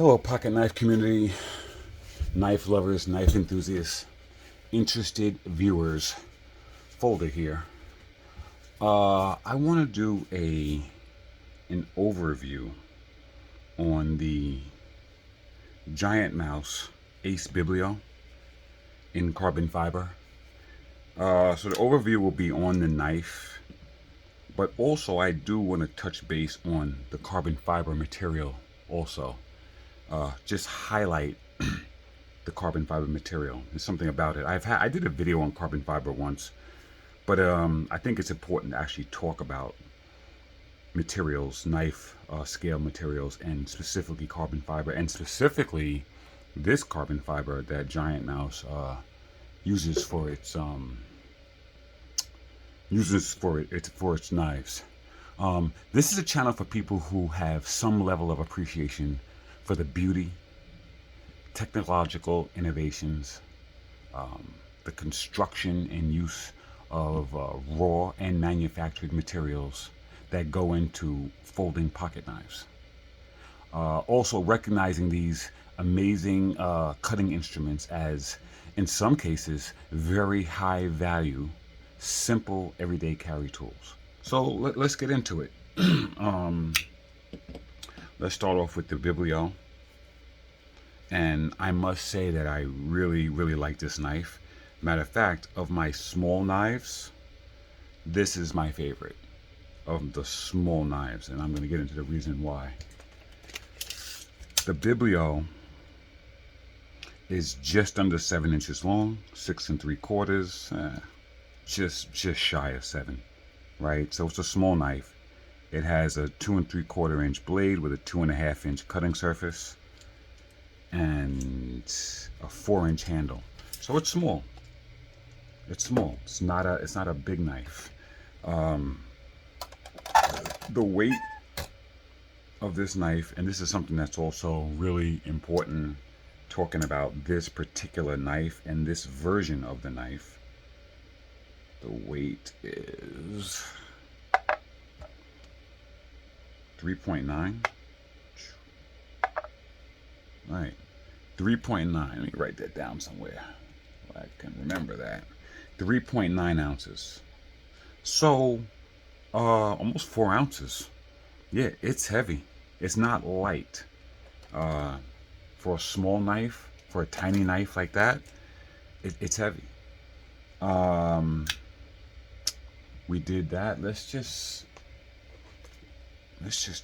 Hello, pocket knife community, knife lovers, knife enthusiasts, interested viewers. Folder here. I want to do an overview on the giant mouse Ace Biblio in carbon fiber. So the overview will be on the knife, but also I do want to touch base on the carbon fiber material also. Just highlight the carbon fiber material. There's something about it. I did a video on carbon fiber once, but I think it's important to actually talk about materials, knife scale materials, and specifically carbon fiber, and specifically this carbon fiber that Giant Mouse uses for its knives. This is a channel for people who have some level of appreciation for the beauty, technological innovations, the construction and use of raw and manufactured materials that go into folding pocket knives. Also recognizing these amazing cutting instruments as, in some cases, very high value, simple everyday carry tools. So let's get into it. Let's start off with the Biblio. And I must say that I really, really like this knife. Matter of fact, of my small knives, this is my favorite of the small knives. And I'm going to get into the reason why. The Biblio is just under 7 inches long, 6 3/4, just shy of 7, right? So it's a small knife. It has a 2 3/4 inch blade with a 2.5 inch cutting surface and a 4-inch handle. So it's small. It's small. It's not a big knife. The weight of this knife, and this is something that's also really important talking about this particular knife and this version of the knife. The weight is 3.9. Right, 3.9. Let me write that down somewhere so I can remember that. 3.9 ounces. So, almost 4 ounces. Yeah, it's heavy. It's not light. For a small knife, for a tiny knife like that, it's heavy. We did that. Let's just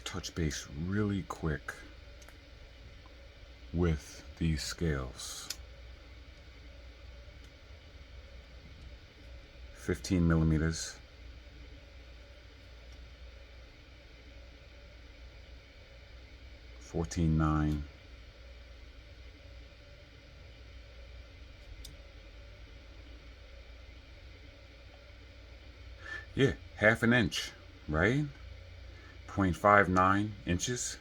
touch base really quick with these scales. 15 millimeters. 14.9. Yeah, half an inch, right? 0.59 inches.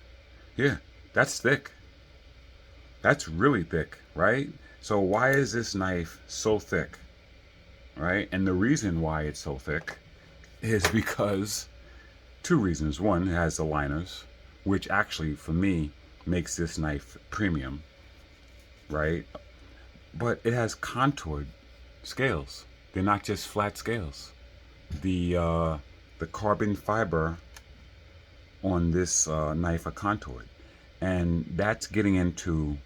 Yeah, that's thick. That's really thick, right? So why is this knife so thick, right? And the reason why it's so thick is because two reasons. One, it has the liners, which actually for me makes this knife premium, right? But it has contoured scales. They're not just flat scales. The carbon fiber on this knife are contoured, and that's getting into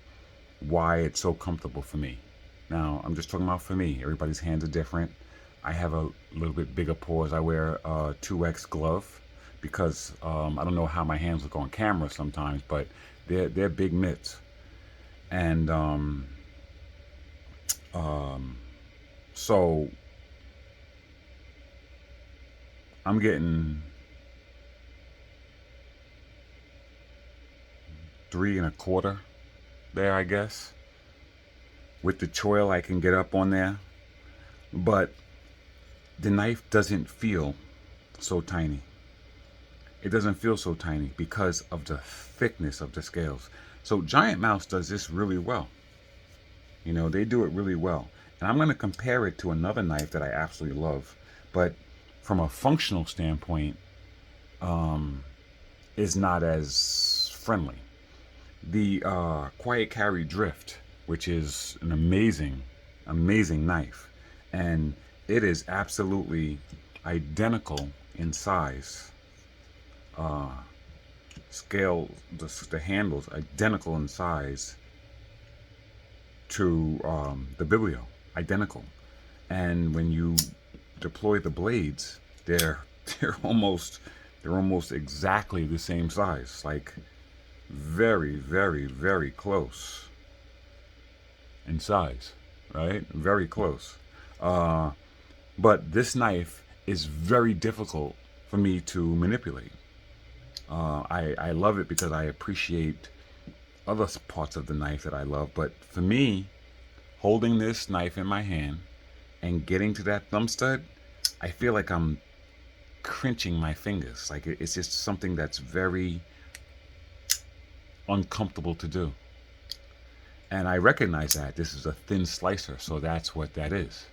why it's so comfortable for me. Now, I'm just talking about for me. Everybody's hands are different. I have a little bit bigger paws. I wear a 2X glove because I don't know how my hands look on camera sometimes, but they're big mitts. And so I'm getting 3 1/4 there, I guess. With the choil, I can get up on there, but the knife doesn't feel so tiny. It doesn't feel so tiny because of the thickness of the scales. So Giant Mouse does this really well. You know, they do it really well. And I'm going to compare it to another knife that I absolutely love, but from a functional standpoint, is not as friendly. the Quiet Carry Drift, which is an amazing, amazing knife. And it is absolutely identical in size. Scale, the handles identical in size to the Biblio, identical. And when you deploy the blades, they're they're almost they're almost exactly the same size, like very, very, very close in size, right? Very close. Uh, but this knife is very difficult for me to manipulate. I love it because I appreciate other parts of the knife that I love. But for me, holding this knife in my hand and getting to that thumb stud, I feel like I'm clenching my fingers. Like it's just something that's very uncomfortable to do. And I recognize that this is a thin slicer, so that's what that is.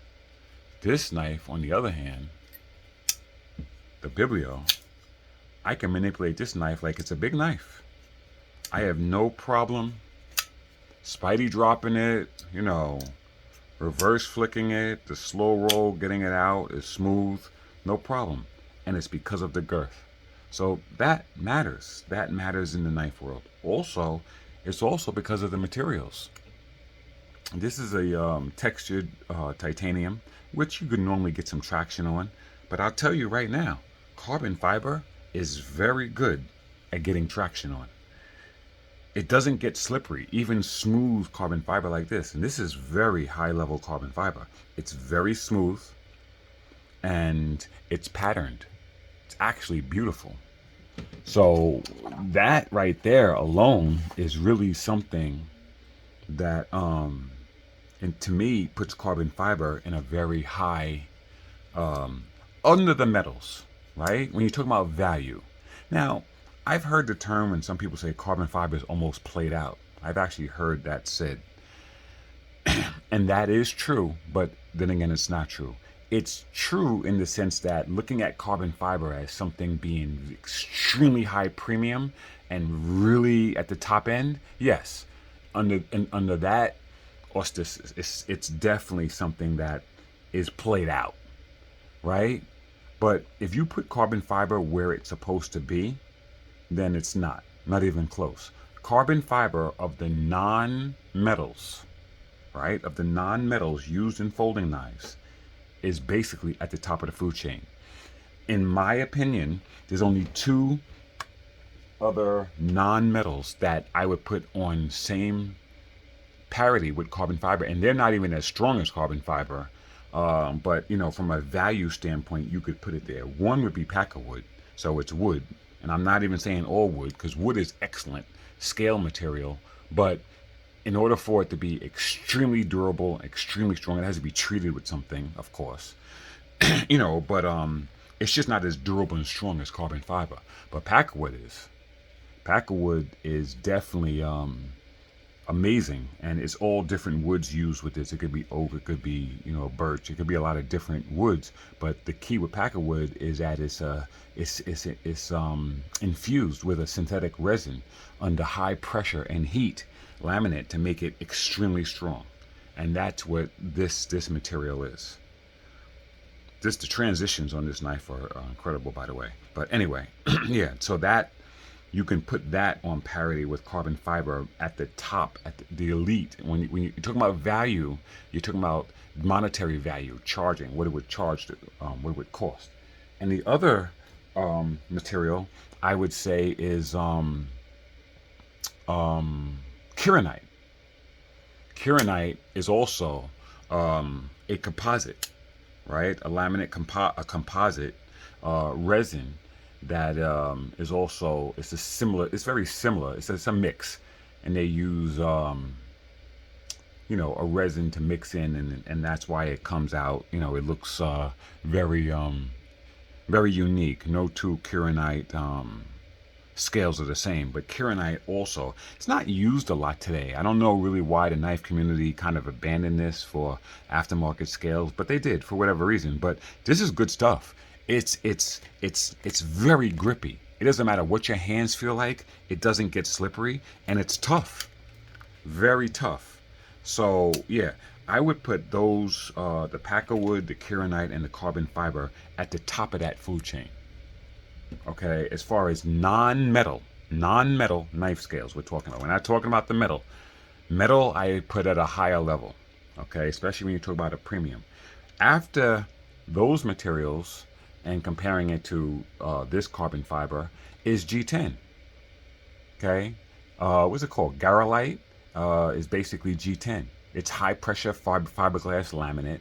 This knife, on the other hand, the Biblio, I can manipulate this knife like it's a big knife. I have no problem Spidey dropping it, reverse flicking it, the slow roll, getting it out is smooth, no problem. And it's because of the girth. So that matters. That matters in the knife world. Also, it's also because of the materials. This is a textured titanium, which you could normally get some traction on. But I'll tell you right now, carbon fiber is very good at getting traction on. It doesn't get slippery, even smooth carbon fiber like this. And this is very high level carbon fiber. It's very smooth and it's patterned. It's actually beautiful. So that right there alone is really something that and to me puts carbon fiber in a very high under the metals, right? When you talk about value. Now, I've heard the term when some people say carbon fiber is almost played out. I've actually heard that said. And that is true, but then again, it's not true. It's true in the sense that looking at carbon fiber as something being extremely high premium and really at the top end, yes, under that auspice, it's definitely something that is played out, right? But if you put carbon fiber where it's supposed to be, then it's not even close. Carbon fiber of the non-metals, right, of the non-metals used in folding knives is basically at the top of the food chain. In my opinion, there's only two other non-metals that I would put on same parity with carbon fiber, and they're not even as strong as carbon fiber. But from a value standpoint, you could put it there. One would be packer wood, so it's wood, and I'm not even saying all wood because wood is excellent scale material, but in order for it to be extremely durable, extremely strong, it has to be treated with something, of course. But it's just not as durable and strong as carbon fiber. But packerwood is. Packerwood is definitely amazing, and it's all different woods used with this. It could be oak, it could be birch, it could be a lot of different woods. But the key with packerwood is that it's infused with a synthetic resin under high pressure and heat, laminate, to make it extremely strong. And that's what this material is. The transitions on this knife are incredible, by the way. But anyway, yeah, so that you can put that on parity with carbon fiber at the top, at the elite. When you're talking about value, you're talking about monetary value, charging, what it would charge, what it would cost. And the other material I would say is Kieranite. Kieranite is also a composite, right? A laminate a composite resin that is also, it's very similar. It's a mix, and they use a resin to mix in, and that's why it comes out. It looks very very unique. No two Kieranite scales are the same, but Kieranite also, it's not used a lot today. I don't know really why the knife community kind of abandoned this for aftermarket scales, but they did for whatever reason. But this is good stuff. It's very grippy. It doesn't matter what your hands feel like, it doesn't get slippery, and it's tough, very tough. So yeah, I would put those, the Packerwood, the Kieranite, and the carbon fiber at the top of that food chain. Okay, as far as non-metal knife scales we're talking about. We're not talking about the metal. Metal I put at a higher level. Okay, especially when you talk about a premium. After those materials and comparing it to this carbon fiber is G10. Okay, what's it called? Garolite is basically G10. It's high pressure fiberglass laminate,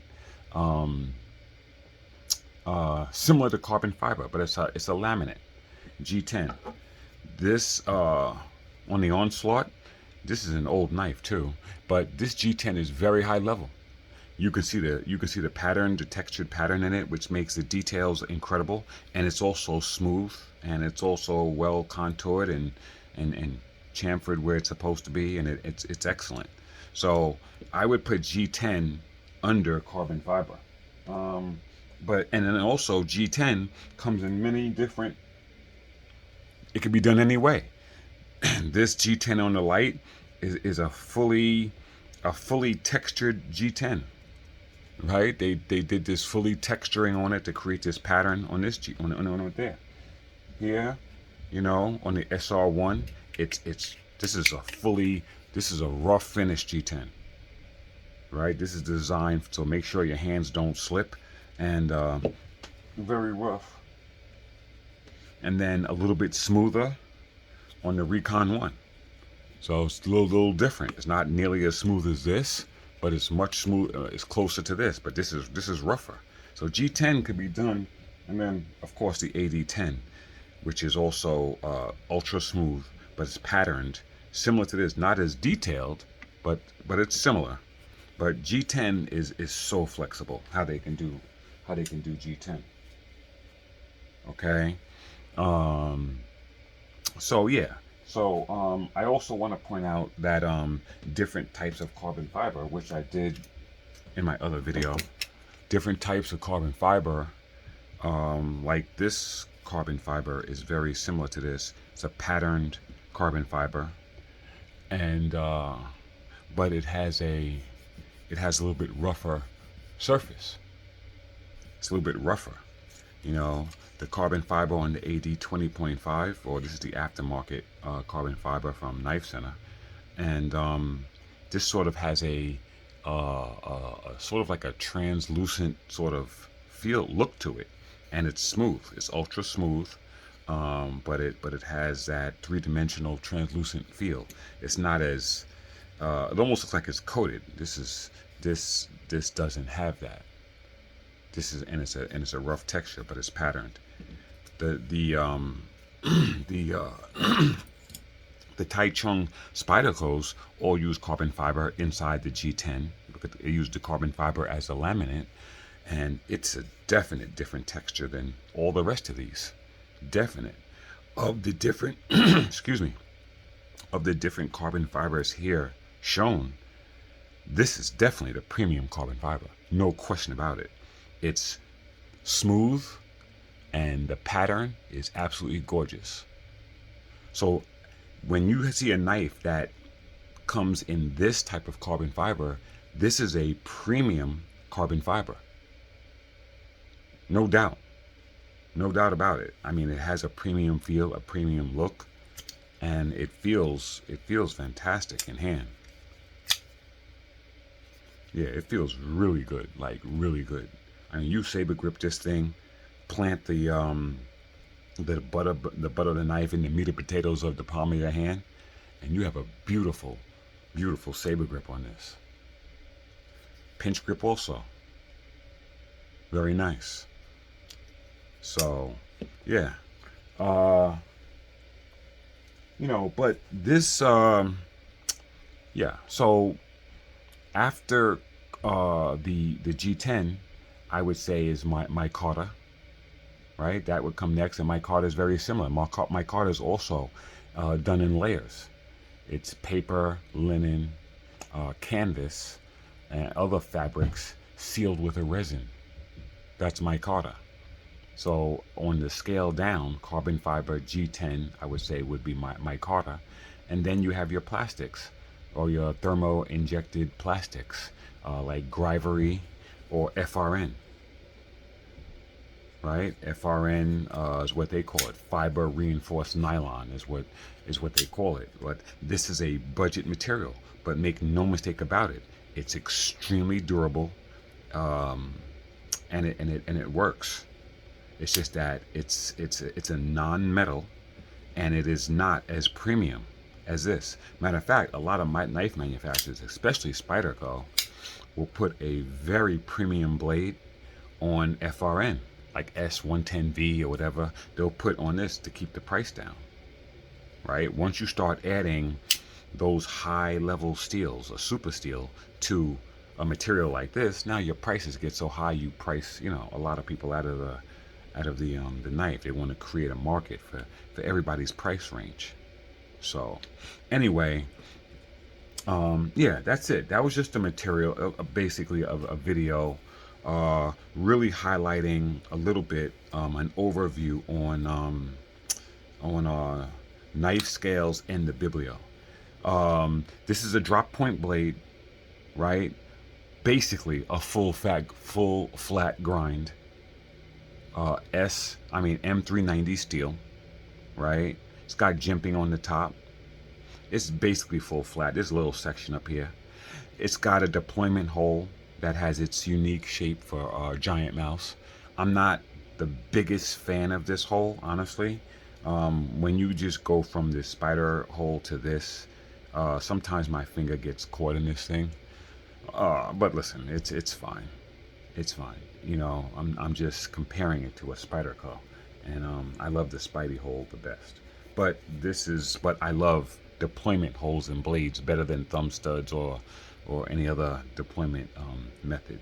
similar to carbon fiber, but it's a laminate. G10. This on the onslaught. This is an old knife too, but this G10 is very high level. You can see the pattern, the textured pattern in it, which makes the details incredible, and it's also smooth, and it's also well contoured and chamfered where it's supposed to be, and it's excellent. So I would put G10 under carbon fiber. But and then also G10 comes in many different. It can be done any way. This G10 on the light is a fully textured G10. Right? They did this fully texturing on it to create this pattern on this on there. Here, on the SR1, it's this is a rough finish G10. Right? This is designed to make sure your hands don't slip, and very rough. And then a little bit smoother on the Recon 1. So it's a little different. It's not nearly as smooth as this, but it's much smooth. It's closer to this, but this is rougher. So G10 could be done, and then of course the AD10, which is also ultra smooth, but it's patterned similar to this. Not as detailed, but it's similar. But G10 is so flexible. How they can do G10. Okay. So yeah. So I also want to point out that different types of carbon fiber, which I did in my other video, different types of carbon fiber, like this carbon fiber is very similar to this. It's a patterned carbon fiber, and but it has a little bit rougher surface. It's a little bit rougher. The carbon fiber on the AD 20.5, or this is the aftermarket carbon fiber from Knife Center, and this sort of has a sort of like a translucent sort of look to it, and it's smooth. It's ultra smooth, but it has that three-dimensional translucent feel. It's not as it almost looks like it's coated. This doesn't have that. It's a rough texture, but it's patterned. The the Tai Chung Spydercos all use carbon fiber inside the G10 because they use the carbon fiber as a laminate, and it's a definite different texture than all the rest of these. Definite. Of the different excuse me, of the different carbon fibers here shown, this is definitely the premium carbon fiber. No question about it. It's smooth, and the pattern is absolutely gorgeous. So when you see a knife that comes in this type of carbon fiber, this is a premium carbon fiber. No doubt. No doubt about it. I mean, it has a premium feel, a premium look, and it feels fantastic in hand. Yeah, it feels really good, like really good. I mean, you saber grip this thing, plant the butt of the knife in the meat and potatoes of the palm of your hand, and you have a beautiful, beautiful saber grip on this. Pinch grip also. Very nice. So, yeah. But this, yeah. So after the G10, I would say is my Carter, right? That would come next, and my Carter is very similar. My Carter is also done in layers. It's paper, linen, canvas, and other fabrics sealed with a resin. That's my Carter. So on the scale down, carbon fiber G10, I would say would be my micarta. And then you have your plastics or your thermo injected plastics like Grivery or FRN, right? FRN is what they call it. Fiber reinforced nylon is what they call it. But this is a budget material. But make no mistake about it, it's extremely durable, and it works. It's just that it's a non-metal, and it is not as premium as this. Matter of fact, a lot of knife manufacturers, especially Spyderco, will put a very premium blade on FRN, like S110V or whatever. They'll put on this to keep the price down, right? Once you start adding those high level steels, a super steel, to a material like this, now your prices get so high, you price, a lot of people out of the knife. They want to create a market for everybody's price range. So anyway, yeah, that's it. That was just a material, basically a video, really highlighting a little bit, an overview on knife scales and the Biblio. This is a drop point blade, right? Basically a full flat grind. M390 steel, right? It's got jimping on the top. It's basically full flat. There's a little section up here. It's got a deployment hole that has its unique shape for giant mouse. I'm not the biggest fan of this hole, honestly. When you just go from this spider hole to this, sometimes my finger gets caught in this thing. But listen, it's fine. It's fine. I'm just comparing it to a Spyderco, and I love the Spidey hole the best. But I love deployment holes and blades better than thumb studs or any other deployment method.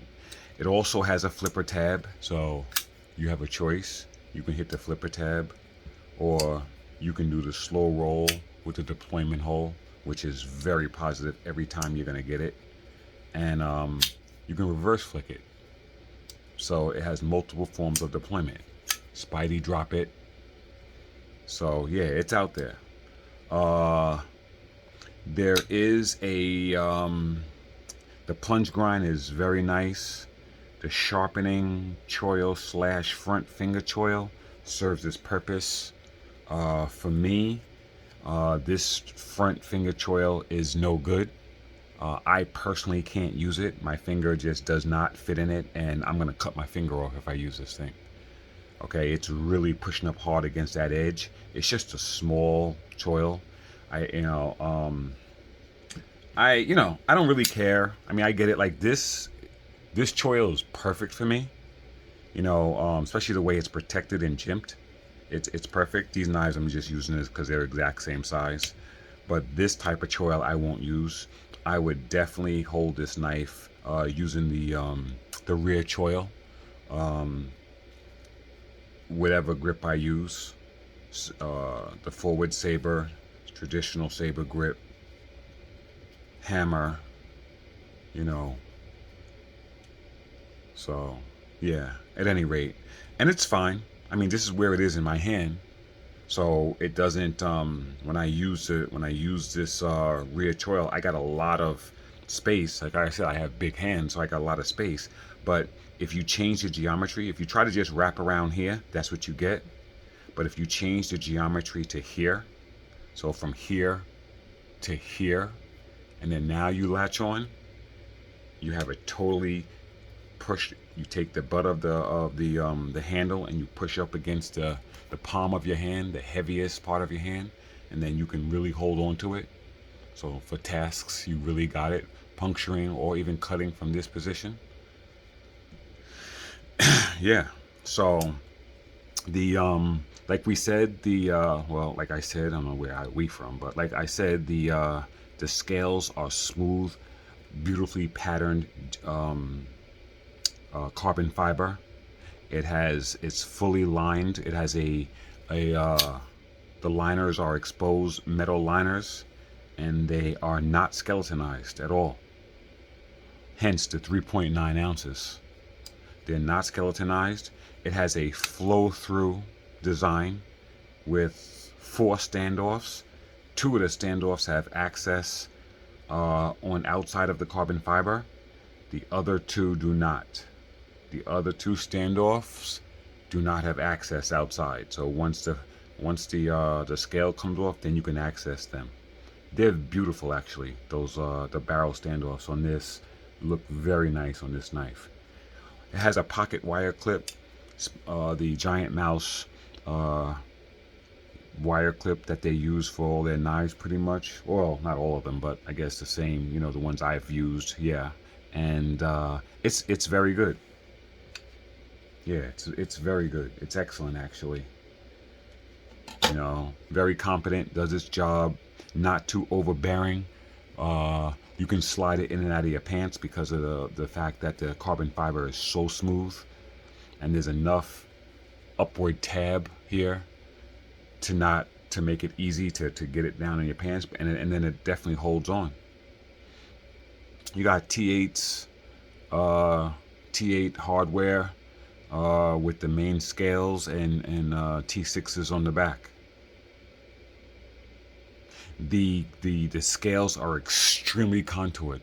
It also has a flipper tab, so you have a choice. You can hit the flipper tab, or you can do the slow roll with the deployment hole, which is very positive every time you're gonna get it, and you can reverse flick it. So it has multiple forms of deployment. Spidey drop it. So yeah, it's out there. There is the plunge grind is very nice. The sharpening choil / front finger choil serves its purpose. For me, this front finger choil is no good. I personally can't use it. My finger just does not fit in it, and I'm gonna cut my finger off if I use this thing. Okay, it's really pushing up hard against that edge. It's just a small choil. I don't really care. I mean, I get it. Like this choil is perfect for me. Especially the way it's protected and jimped. It's perfect. These knives I'm just using this because they're exact same size. But this type of choil I won't use. I would definitely hold this knife using the rear choil, whatever grip I use, the forward saber, traditional saber grip, hammer, So yeah, at any rate, and it's fine. I mean, this is where it is in my hand. So it doesn't, when I use this rear choil, I got a lot of space. Like I said, I have big hands, so I got a lot of space. But if you change the geometry, if you try to just wrap around here, that's what you get. But if you change the geometry to here, so from here to here, and then now you latch on, you have a totally push. You take the butt of the handle and you push up against the palm of your hand, the heaviest part of your hand, and then you can really hold on to it. So for tasks, you really got it, puncturing or even cutting from this position. Yeah. So the like we said, like I said, I don't know where we from, but like I said, the scales are smooth, beautifully patterned carbon fiber. It's fully lined. It has the liners are exposed metal liners, and they are not skeletonized at all. Hence the 3.9 ounces. They're not skeletonized. It has a flow-through design with 4 standoffs. 2 of the standoffs have access on outside of the carbon fiber. The other 2 do not. The other 2 standoffs do not have access outside. So once the scale comes off, then you can access them. They're beautiful, actually. Those the barrel standoffs on this look very nice on this knife. It has a pocket wire clip, the Giant Mouse wire clip that they use for all their knives, pretty much. Well, not all of them, but I guess the same. You know, the ones I've used, yeah. And it's very good. Yeah, it's very good. It's excellent, actually. You know, very competent. Does its job. Not too overbearing. You can slide it in and out of your pants because of the fact that the carbon fiber is so smooth, and there's enough upward tab here to make it easy to get it down in your pants, and then it definitely holds on. You got T8s, T8 hardware with the main scales and T6s on the back. The scales are extremely contoured.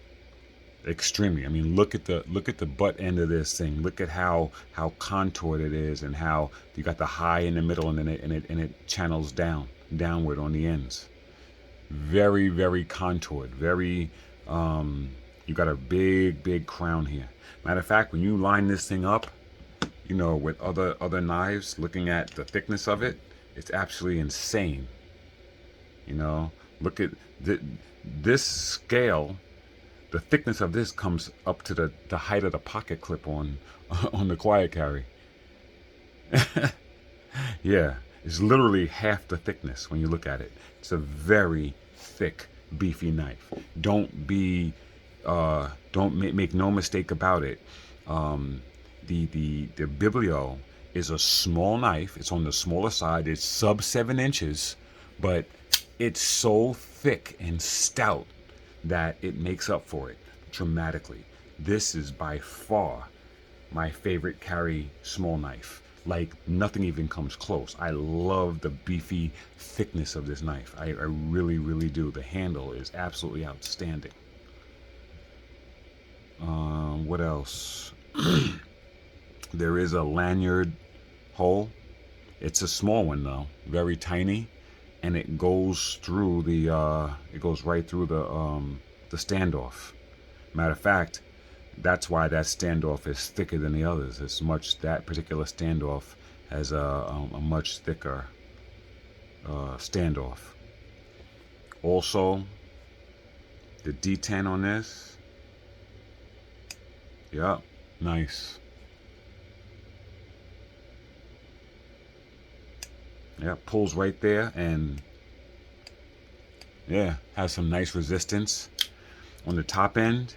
Extremely. I mean, look at the butt end of this thing. Look at how contoured it is, and how you got the high in the middle, and then it channels downward on the ends. Very, very contoured. Very you got a big crown here. Matter of fact, when you line this thing up, you know, with other knives, looking at the thickness of it, it's absolutely insane. You know, look at this scale. The thickness of this comes up to the height of the pocket clip on the Quiet Carry. Yeah, it's literally half the thickness when you look at it. It's a very thick, beefy knife. Don't make no mistake about it. The Biblio is a small knife. It's on the smaller side. It's sub 7 inches, but it's so thick and stout that it makes up for it dramatically. This is by far my favorite carry small knife. Like, nothing even comes close. I love the beefy thickness of this knife. I really, really do. The handle is absolutely outstanding. What else? There is a lanyard hole. It's a small one though, very tiny, and it goes through it goes right through the standoff. Matter of fact, that's why that standoff is thicker than the others. That particular standoff has a much thicker standoff. Also, the D10 on this, yeah, nice. Yeah, pulls right there, and yeah, has some nice resistance on the top end.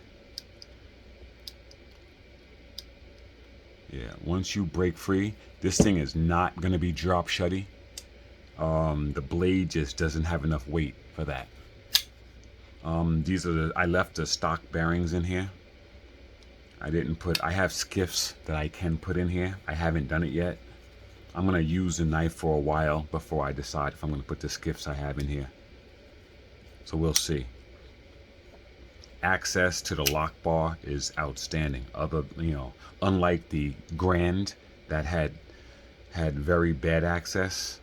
Yeah, once you break free, this thing is not going to be drop shutty. The blade just doesn't have enough weight for that. I left the stock bearings in here. I have skiffs that I can put in here. I haven't done it yet. I'm going to use the knife for a while before I decide if I'm going to put the skiffs I have in here. So we'll see. Access to the lock bar is outstanding. Unlike the Grand that had very bad access,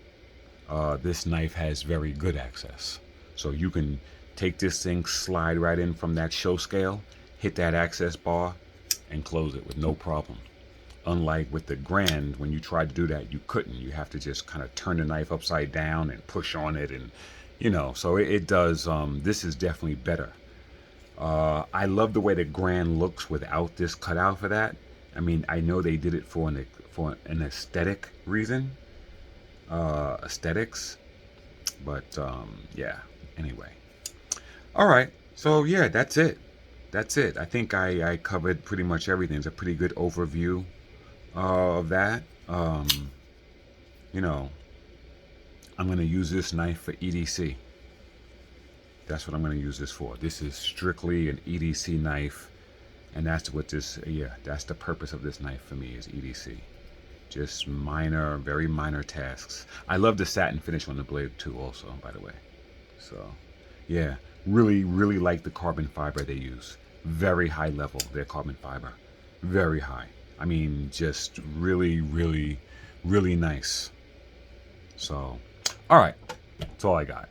this knife has very good access. So you can take this thing, slide right in from that show scale, hit that access bar, and close it with no problem. Unlike with the Grand, when you tried to do that, you couldn't. You have to just kind of turn the knife upside down and push on it, and so it does. This is definitely better. I love the way the Grand looks without this cutout for that. I mean, I know they did it for an aesthetic reason, aesthetics, but yeah. Anyway, all right. So yeah, that's it. I think I covered pretty much everything. It's a pretty good overview of that. I'm going to use this knife for EDC. That's what I'm going to use this for. This is strictly an EDC knife, and that's what that's the purpose of this knife for me, is EDC. Just minor, very minor tasks. I love the satin finish on the blade too, also, by the way. So, yeah, really like the carbon fiber they use. Very high level, their carbon fiber. Very high. I mean, just really nice. So, all right, that's all I got.